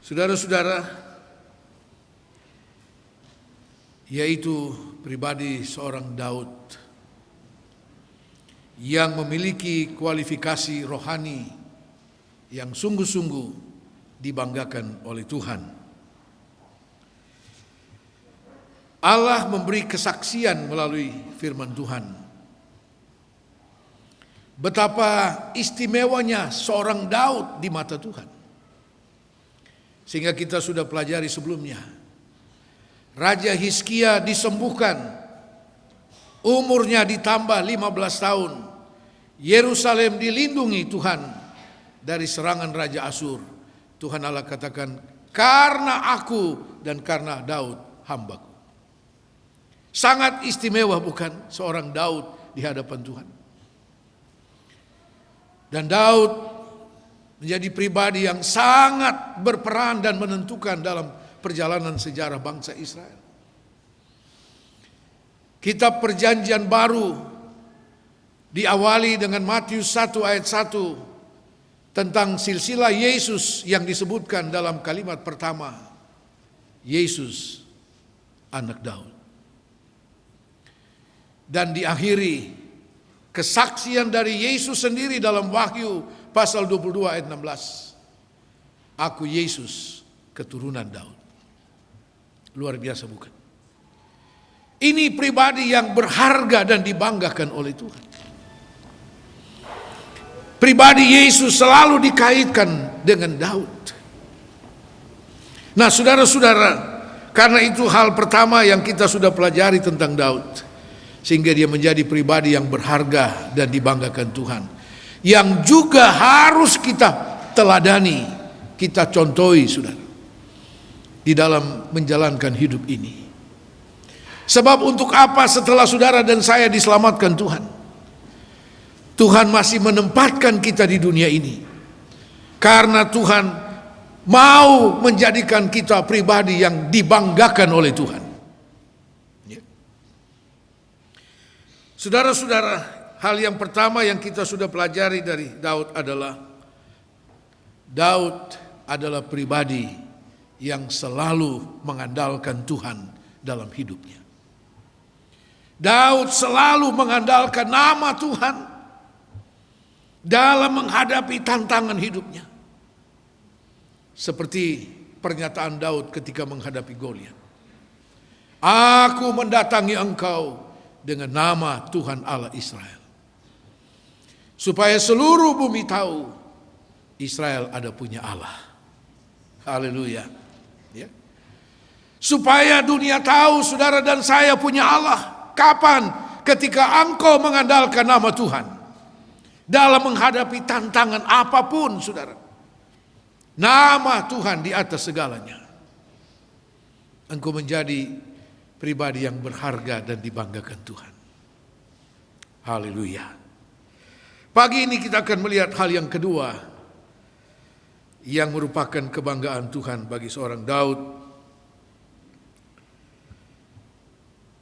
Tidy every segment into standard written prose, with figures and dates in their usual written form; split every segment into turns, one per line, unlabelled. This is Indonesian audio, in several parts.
Saudara-saudara, yaitu pribadi seorang Daud yang memiliki kualifikasi rohani yang sungguh-sungguh dibanggakan oleh Tuhan. Allah memberi kesaksian melalui firman Tuhan betapa istimewanya seorang Daud di mata Tuhan. Sehingga kita sudah pelajari sebelumnya, Raja Hizkia disembuhkan, umurnya ditambah 15 tahun. Yerusalem dilindungi Tuhan dari serangan Raja Asyur. Tuhan Allah katakan, karena aku dan karena Daud hambaku. Sangat istimewa bukan seorang Daud di hadapan Tuhan. Dan Daud menjadi pribadi yang sangat berperan dan menentukan dalam perjalanan sejarah bangsa Israel. Kitab Perjanjian Baru diawali dengan Matius 1 ayat 1 tentang silsilah Yesus yang disebutkan dalam kalimat pertama, Yesus anak Daud. Dan diakhiri kesaksian dari Yesus sendiri dalam Wahyu pasal 22 ayat 16. Aku Yesus keturunan Daud. Luar biasa bukan? Ini pribadi yang berharga dan dibanggakan oleh Tuhan. Pribadi Yesus selalu dikaitkan dengan Daud. Nah, saudara-saudara, karena itu hal pertama yang kita sudah pelajari tentang Daud, sehingga dia menjadi pribadi yang berharga dan dibanggakan Tuhan, yang juga harus kita teladani, kita contohi, saudara, di dalam menjalankan hidup ini. Sebab untuk apa setelah saudara dan saya diselamatkan Tuhan, Tuhan masih menempatkan kita di dunia ini? Karena Tuhan mau menjadikan kita pribadi yang dibanggakan oleh Tuhan. Saudara-saudara, hal yang pertama yang kita sudah pelajari dari Daud adalah pribadi yang selalu mengandalkan Tuhan dalam hidupnya. Daud selalu mengandalkan nama Tuhan dalam menghadapi tantangan hidupnya. Seperti pernyataan Daud ketika menghadapi Goliat. Aku mendatangi engkau dengan nama Tuhan Allah Israel, supaya seluruh bumi tahu Israel ada punya Allah. Haleluya. Ya. Supaya dunia tahu saudara dan saya punya Allah. Kapan? Ketika engkau mengandalkan nama Tuhan dalam menghadapi tantangan apapun, saudara. Nama Tuhan di atas segalanya. Engkau menjadi pribadi yang berharga dan dibanggakan Tuhan. Haleluya. Pagi ini kita akan melihat hal yang kedua yang merupakan kebanggaan Tuhan bagi seorang Daud.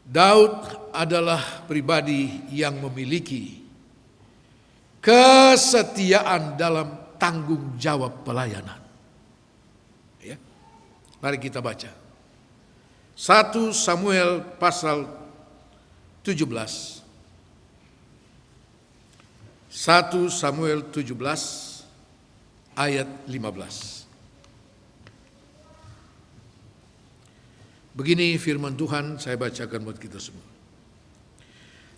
Daud adalah pribadi yang memiliki kesetiaan dalam tanggung jawab pelayanan. Ya. Mari kita baca 1 Samuel pasal 17. 1 Samuel 17 ayat 15. Begini firman Tuhan, saya bacakan buat kita semua.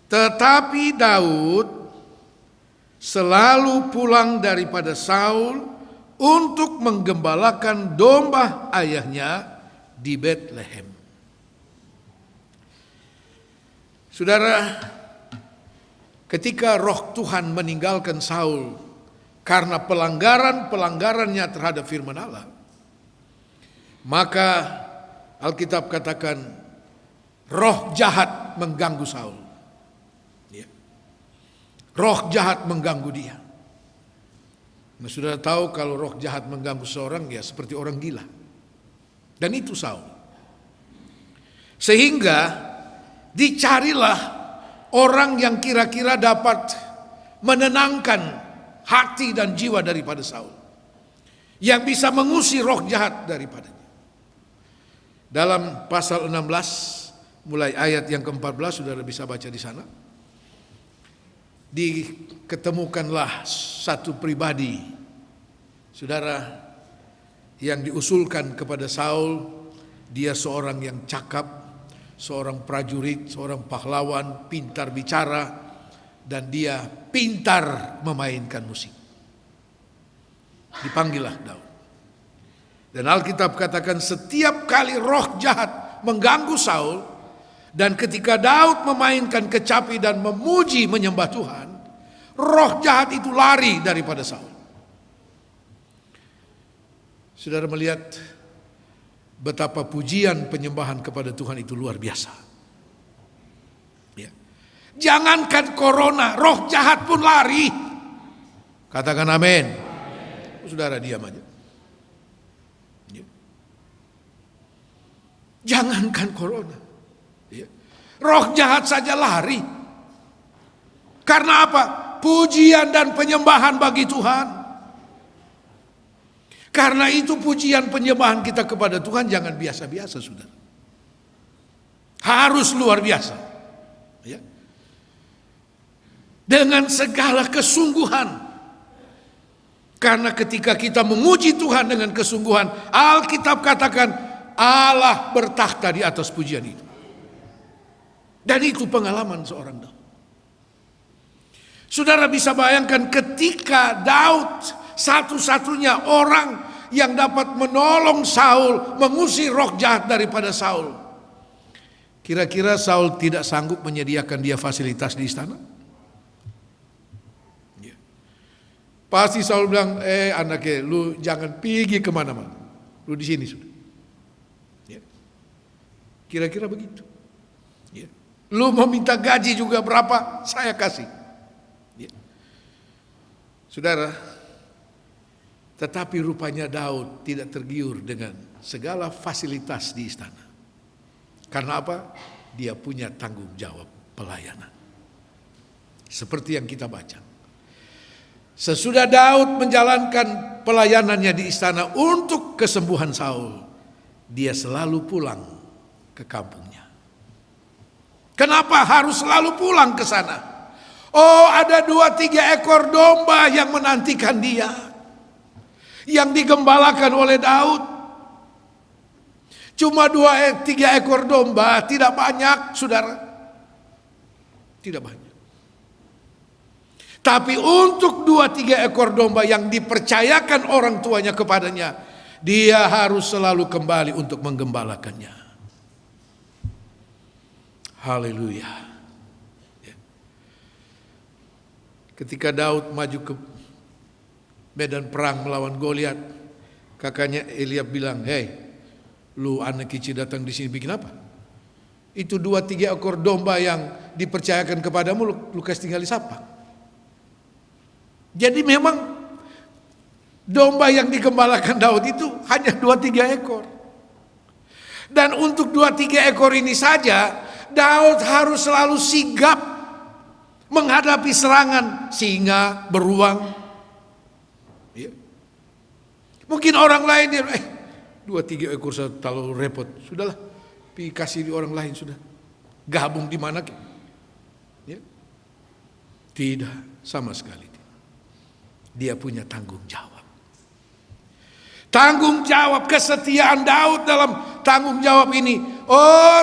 Tetapi Daud selalu pulang daripada Saul untuk menggembalakan domba ayahnya di Betlehem. Saudara, ketika roh Tuhan meninggalkan Saul karena pelanggarannya terhadap firman Allah, maka Alkitab katakan roh jahat mengganggu Saul. Ya. Roh jahat mengganggu dia. Nah, sudah tahu kalau roh jahat mengganggu seorang, ya seperti orang gila. Dan itu Saul. Sehingga dicarilah orang yang kira-kira dapat menenangkan hati dan jiwa daripada Saul. yang bisa mengusir roh jahat daripadanya. Dalam pasal 16 mulai ayat yang ke-14, saudara bisa baca di sana. Diketemukanlah satu pribadi, saudara, yang diusulkan kepada Saul. Dia seorang yang cakap, seorang prajurit, seorang pahlawan, pintar bicara, dan dia pintar memainkan musik. Dipanggillah Daud. Dan Alkitab katakan setiap kali roh jahat mengganggu Saul, dan ketika Daud memainkan kecapi dan memuji menyembah Tuhan, roh jahat itu lari daripada Saul. Saudara melihat betapa pujian penyembahan kepada Tuhan itu luar biasa. Ya. Jangankan corona, roh jahat pun lari. Katakan amin. Saudara diam aja. Ya. Jangankan corona, ya. Roh jahat saja lari. Karena apa? Pujian dan penyembahan bagi Tuhan. Karena itu pujian penyembahan kita kepada Tuhan jangan biasa-biasa, saudara. Harus luar biasa. Ya. Dengan segala kesungguhan. Karena ketika kita memuji Tuhan dengan kesungguhan, Alkitab katakan Allah bertakhta di atas pujian itu. Dan itu pengalaman seorang Daud. Saudara bisa bayangkan ketika Daud satu-satunya orang yang dapat menolong Saul, mengusir roh jahat daripada Saul. Kira-kira Saul tidak sanggup menyediakan dia fasilitas di istana? Ya. Pasti Saul bilang, anaknya, lu jangan pergi kemana-mana, lu di sini sudah. Ya. Kira-kira begitu. Ya. Lu mau minta gaji juga berapa, saya kasih. Ya. Saudara, tetapi rupanya Daud tidak tergiur dengan segala fasilitas di istana. Karena apa? Dia punya tanggung jawab pelayanan. Seperti yang kita baca. Sesudah Daud menjalankan pelayanannya di istana untuk kesembuhan Saul, dia selalu pulang ke kampungnya. Kenapa harus selalu pulang ke sana? Oh, ada 2-3 ekor domba yang menantikan dia, yang digembalakan oleh Daud. Cuma 2-3 ekor domba, tidak banyak, saudara. Tidak banyak. Tapi untuk 2-3 ekor domba yang dipercayakan orang tuanya kepadanya, dia harus selalu kembali untuk menggembalakannya. Haleluya. Ketika Daud maju ke medan perang melawan Goliat, kakaknya Eliab bilang, "Hei, lu anak kecil datang di sini bikin apa? Itu 2-3 ekor domba yang dipercayakan kepadamu, lu kasih tinggal di siapa?" Jadi memang domba yang digembalakan Daud itu hanya 2-3 ekor. Dan untuk 2-3 ekor ini saja, Daud harus selalu sigap menghadapi serangan singa, beruang. Ya. Mungkin orang lain dia, 2-3 ekor terlalu repot. Sudahlah, kasih di orang lain sudah. Gabung di mana? Ya. Tidak, sama sekali. Dia punya tanggung jawab. Tanggung jawab, kesetiaan Daud dalam tanggung jawab ini,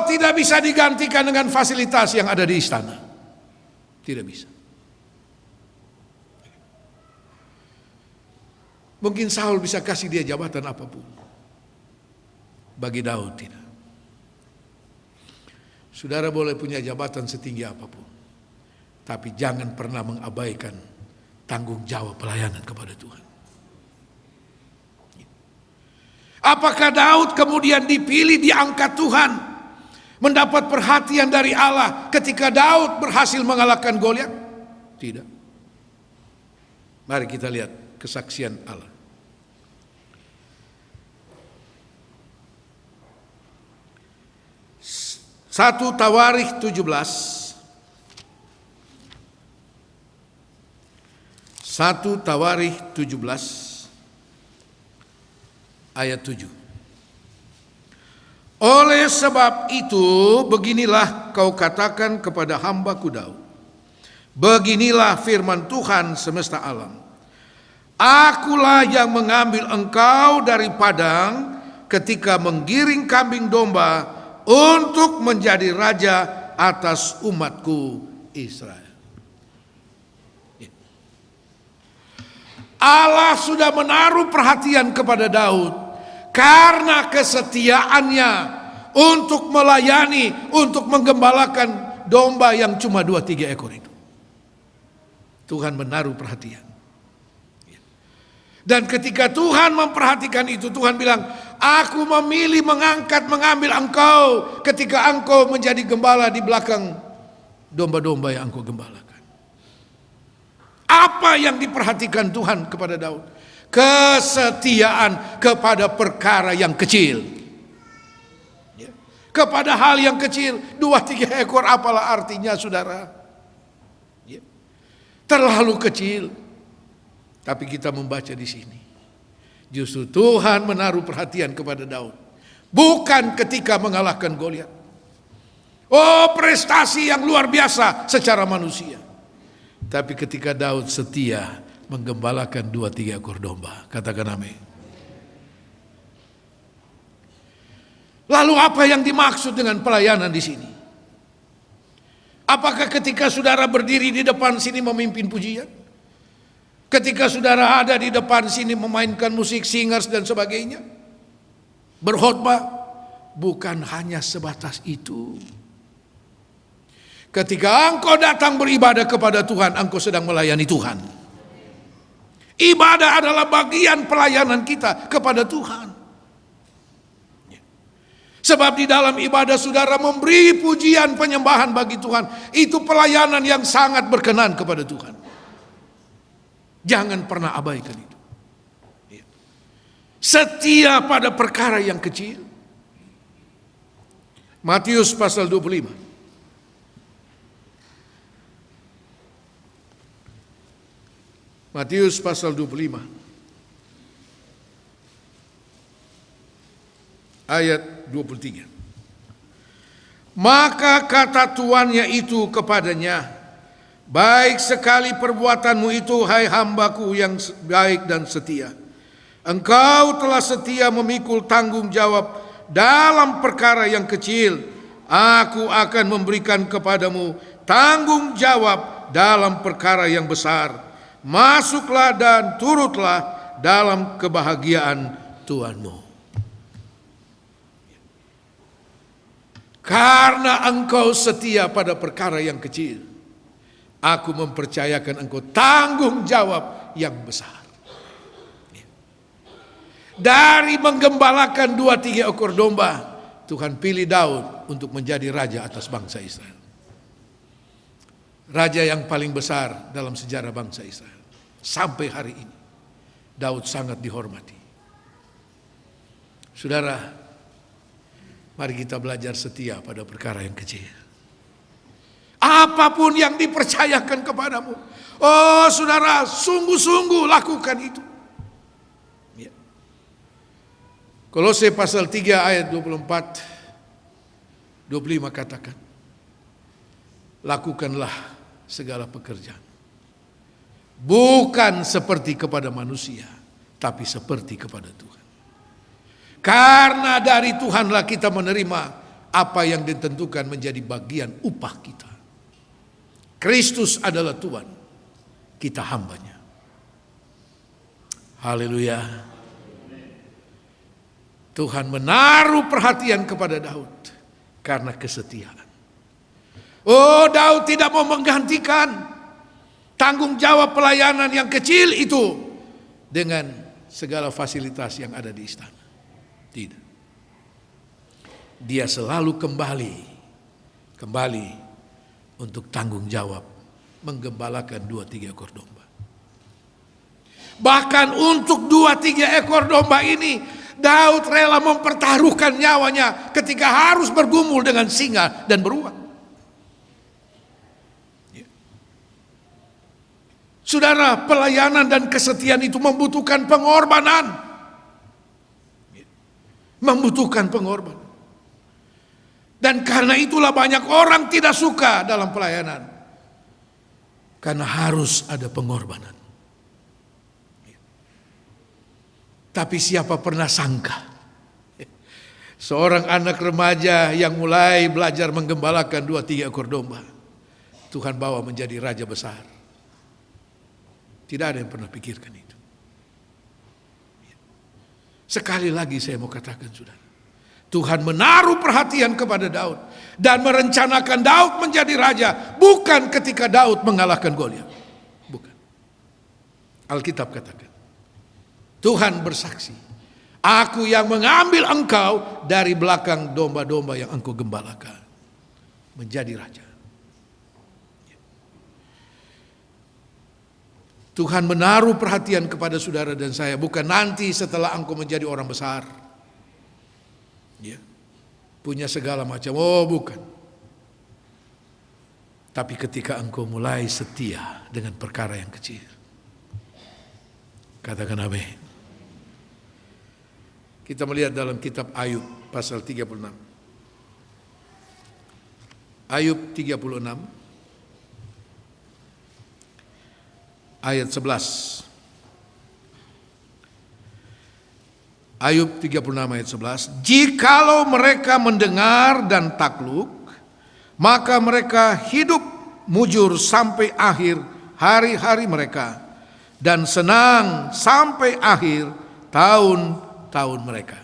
tidak bisa digantikan dengan fasilitas yang ada di istana. Tidak bisa. Mungkin Saul bisa kasih dia jabatan apapun. Bagi Daud tidak. Saudara boleh punya jabatan setinggi apapun, tapi jangan pernah mengabaikan tanggung jawab pelayanan kepada Tuhan. Apakah Daud kemudian dipilih, diangkat Tuhan, mendapat perhatian dari Allah ketika Daud berhasil mengalahkan Goliat? Tidak. Mari kita lihat kesaksian Allah. 1 Tawarikh 17. 1 Tawarikh 17 ayat 7. Oleh sebab itu, beginilah kau katakan kepada hamba-Ku Daud. Beginilah firman Tuhan semesta alam. Akulah yang mengambil engkau dari padang ketika menggiring kambing domba untuk menjadi raja atas umatku Israel. Allah sudah menaruh perhatian kepada Daud karena kesetiaannya untuk melayani, untuk menggembalakan domba yang cuma 2-3 ekor itu. Tuhan menaruh perhatian. Dan ketika Tuhan memperhatikan itu, Tuhan bilang, aku memilih mengambil engkau ketika engkau menjadi gembala di belakang domba-domba yang engkau gembalakan. Apa yang diperhatikan Tuhan kepada Daud? Kesetiaan kepada perkara yang kecil. Kepada hal yang kecil, 2-3 ekor apalah artinya, saudara? Terlalu kecil. Tapi kita membaca di sini, justru Tuhan menaruh perhatian kepada Daud, bukan ketika mengalahkan Goliat. Oh, prestasi yang luar biasa secara manusia. Tapi ketika Daud setia menggembalakan 2-3 ekor domba. Katakan amin. Lalu apa yang dimaksud dengan pelayanan di sini? Apakah ketika saudara berdiri di depan sini memimpin pujian? Ketika saudara ada di depan sini memainkan musik, singers dan sebagainya? Berkhotbah? Bukan hanya sebatas itu. Ketika engkau datang beribadah kepada Tuhan, engkau sedang melayani Tuhan. Ibadah adalah bagian pelayanan kita kepada Tuhan. Sebab di dalam ibadah saudara memberi pujian penyembahan bagi Tuhan. Itu pelayanan yang sangat berkenan kepada Tuhan. Jangan pernah abaikan itu. Setia pada perkara yang kecil. Matius pasal 25. Matius pasal 25. Ayat 23. Maka kata tuannya itu kepadanya, baik sekali perbuatanmu itu, hai hambaku yang baik dan setia. Engkau telah setia memikul tanggung jawab dalam perkara yang kecil. Aku akan memberikan kepadamu tanggung jawab dalam perkara yang besar. Masuklah dan turutlah dalam kebahagiaan Tuhanmu. Karena engkau setia pada perkara yang kecil, aku mempercayakan engkau tanggung jawab yang besar. Dari menggembalakan 2-3 ekor domba, Tuhan pilih Daud untuk menjadi raja atas bangsa Israel. Raja yang paling besar dalam sejarah bangsa Israel. Sampai hari ini, Daud sangat dihormati. Saudara, mari kita belajar setia pada perkara yang kecil. Apapun yang dipercayakan kepadamu, oh saudara, sungguh-sungguh lakukan itu. Ya. Kolose pasal 3 ayat 24, 25 katakan, lakukanlah segala pekerjaan. Bukan seperti kepada manusia, tapi seperti kepada Tuhan. Karena dari Tuhanlah kita menerima apa yang ditentukan menjadi bagian upah kita. Kristus adalah Tuhan, kita hambanya. Haleluya. Tuhan menaruh perhatian kepada Daud karena kesetiaan. Oh, Daud tidak mau menggantikan tanggung jawab pelayanan yang kecil itu dengan segala fasilitas yang ada di istana. Tidak. Dia selalu kembali untuk tanggung jawab menggembalakan 2-3 ekor domba. Bahkan untuk 2-3 ekor domba ini, Daud rela mempertaruhkan nyawanya ketika harus bergumul dengan singa dan beruang. Saudara, pelayanan dan kesetiaan itu membutuhkan pengorbanan. membutuhkan pengorbanan. Dan karena itulah banyak orang tidak suka dalam pelayanan. Karena harus ada pengorbanan. Tapi siapa pernah sangka seorang anak remaja yang mulai belajar menggembalakan 2-3 ekor domba, Tuhan bawa menjadi raja besar. Tidak ada yang pernah pikirkan itu. Sekali lagi saya mau katakan, saudara, Tuhan menaruh perhatian kepada Daud dan merencanakan Daud menjadi raja bukan ketika Daud mengalahkan Goliat. Bukan. Alkitab katakan, Tuhan bersaksi, aku yang mengambil engkau dari belakang domba-domba yang engkau gembalakan menjadi raja. Tuhan menaruh perhatian kepada saudara dan saya bukan nanti setelah engkau menjadi orang besar, ya, punya segala macam. Oh, bukan. Tapi ketika engkau mulai setia dengan perkara yang kecil. Katakan amin. Kita melihat dalam kitab Ayub pasal 36. Ayub 36 ayat 11. Ayub 36 ayat 11. Jikalau mereka mendengar dan takluk, maka mereka hidup mujur sampai akhir hari-hari mereka, dan senang sampai akhir tahun mereka.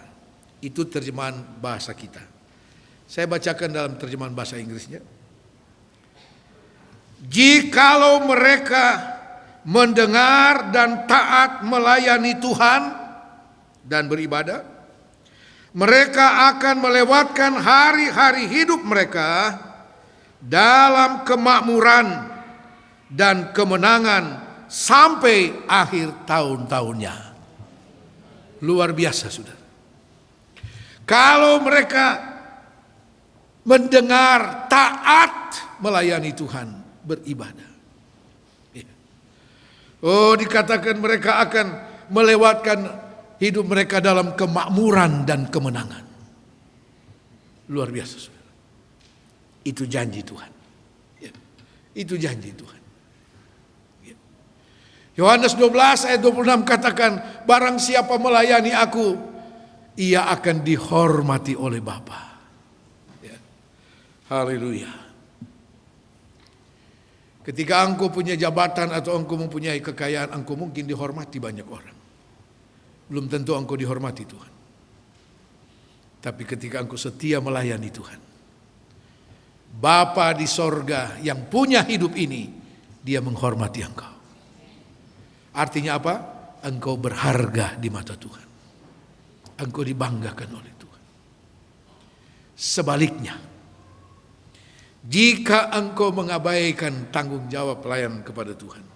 Itu terjemahan bahasa kita. Saya bacakan dalam terjemahan bahasa Inggrisnya. Jikalau mereka mendengar dan taat melayani Tuhan dan beribadah, mereka akan melewatkan hari-hari hidup mereka dalam kemakmuran dan kemenangan sampai akhir tahun-tahunnya. Luar biasa, saudara. Kalau mereka mendengar, taat melayani Tuhan, beribadah. Oh, dikatakan mereka akan melewatkan hidup mereka dalam kemakmuran dan kemenangan. Luar biasa, saudara. Itu janji Tuhan. Itu janji Tuhan. Yohanes 12 ayat 26 katakan, barang siapa melayani aku, ia akan dihormati oleh Bapa. Ya. Haleluya. Ketika engkau punya jabatan atau engkau mempunyai kekayaan, engkau mungkin dihormati banyak orang. Belum tentu engkau dihormati Tuhan. Tapi ketika engkau setia melayani Tuhan, Bapa di sorga yang punya hidup ini, dia menghormati engkau. Artinya apa? Engkau berharga di mata Tuhan. Engkau dibanggakan oleh Tuhan. Sebaliknya, jika engkau mengabaikan tanggung jawab pelayanan kepada Tuhan.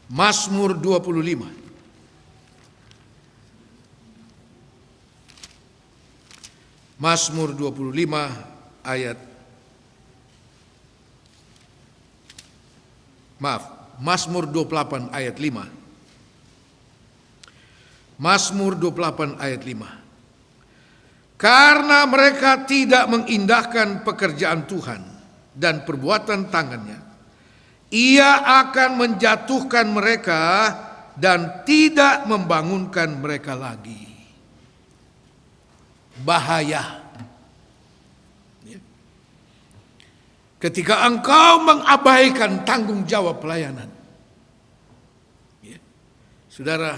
Mazmur 25. Mazmur 25 ayat Mazmur 28 ayat 5. Mazmur 28 ayat 5. Karena mereka tidak mengindahkan pekerjaan Tuhan dan perbuatan tangannya, Ia akan menjatuhkan mereka dan tidak membangunkan mereka lagi. Bahaya. Ketika engkau mengabaikan tanggung jawab pelayanan, ya, saudara,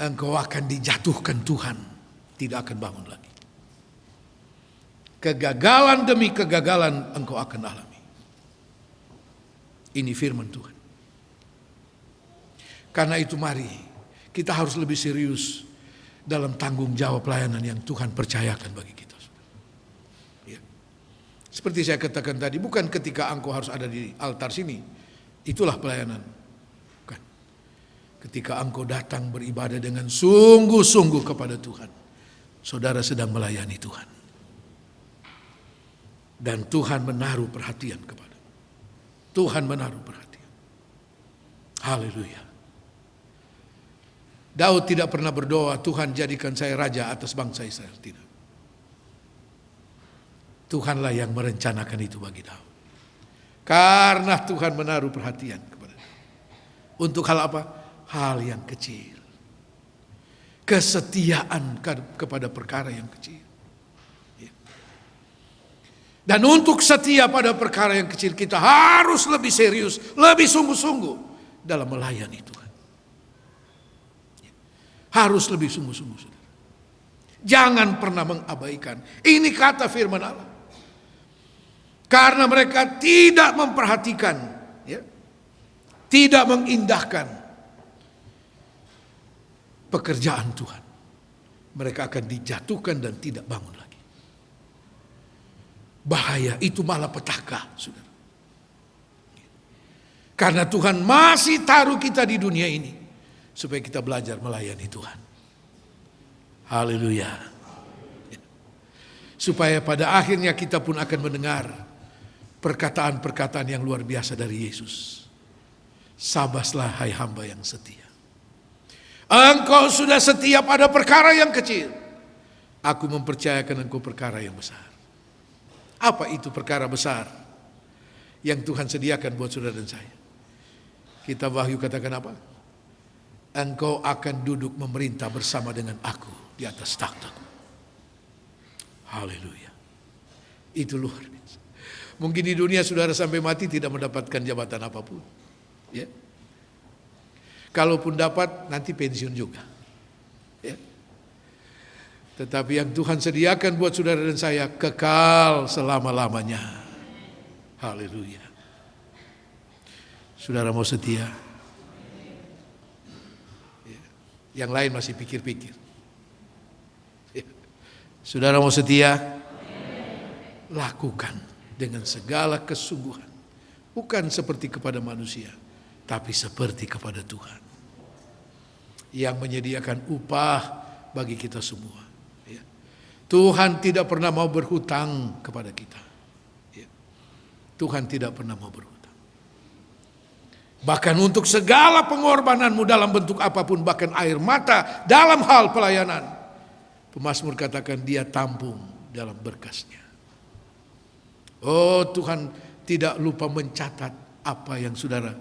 engkau akan dijatuhkan Tuhan, tidak akan bangun lagi. Kegagalan demi kegagalan engkau akan alami. Ini firman Tuhan. Karena itu mari kita harus lebih serius dalam tanggung jawab pelayanan yang Tuhan percayakan bagi kita. Seperti saya katakan tadi, bukan ketika engkau harus ada di altar sini, itulah pelayanan. Bukan. Ketika engkau datang beribadah dengan sungguh-sungguh kepada Tuhan, saudara sedang melayani Tuhan. Dan Tuhan menaruh perhatian kepada. Tuhan menaruh perhatian. Haleluya. Daud tidak pernah berdoa, Tuhan jadikan saya raja atas bangsa Israel. Tidak. Tuhanlah yang merencanakan itu bagi Daud. Karena Tuhan menaruh perhatian kepada Daud. Untuk hal apa? Hal yang kecil. Kesetiaan kepada perkara yang kecil. Dan untuk setia pada perkara yang kecil, kita harus lebih serius, lebih sungguh-sungguh dalam melayani Tuhan. Harus lebih sungguh-sungguh, saudara. Jangan pernah mengabaikan. Ini kata firman Allah. Karena mereka tidak memperhatikan, ya, tidak mengindahkan pekerjaan Tuhan, mereka akan dijatuhkan dan tidak bangun lagi. Bahaya, itu malah petaka, saudara. Karena Tuhan masih taruh kita di dunia ini supaya kita belajar melayani Tuhan. Haleluya. Supaya pada akhirnya kita pun akan mendengar perkataan-perkataan yang luar biasa dari Yesus. Sabaslah hai hamba yang setia. Engkau sudah setia pada perkara yang kecil, aku mempercayakan engkau perkara yang besar. Apa itu perkara besar yang Tuhan sediakan buat saudara dan saya? Kitab Wahyu katakan apa? Engkau akan duduk memerintah bersama dengan aku di atas takhtaku. Haleluya. Itu luar biasa. Mungkin di dunia saudara sampai mati tidak mendapatkan jabatan apapun, ya. Kalaupun dapat, nanti pensiun juga, ya. Tetapi yang Tuhan sediakan buat saudara dan saya kekal selama-lamanya. Haleluya. Saudara mau setia? Ya. Yang lain masih pikir-pikir. Ya. Saudara mau setia? Lakukan dengan segala kesungguhan. Bukan seperti kepada manusia, tapi seperti kepada Tuhan yang menyediakan upah bagi kita semua. Ya. Tuhan tidak pernah mau berhutang kepada kita. Ya. Tuhan tidak pernah mau berhutang. Bahkan untuk segala pengorbananmu dalam bentuk apapun, bahkan air mata dalam hal pelayanan, pemazmur katakan dia tampung dalam berkasnya. Oh, Tuhan tidak lupa mencatat apa yang saudara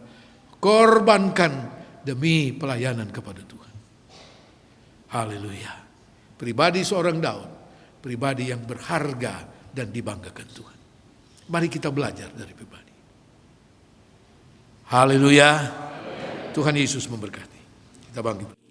korbankan demi pelayanan kepada Tuhan. Haleluya. Pribadi seorang Daud, pribadi yang berharga dan dibanggakan Tuhan. Mari kita belajar dari pribadi. Haleluya. Tuhan Yesus memberkati. Kita bangkit.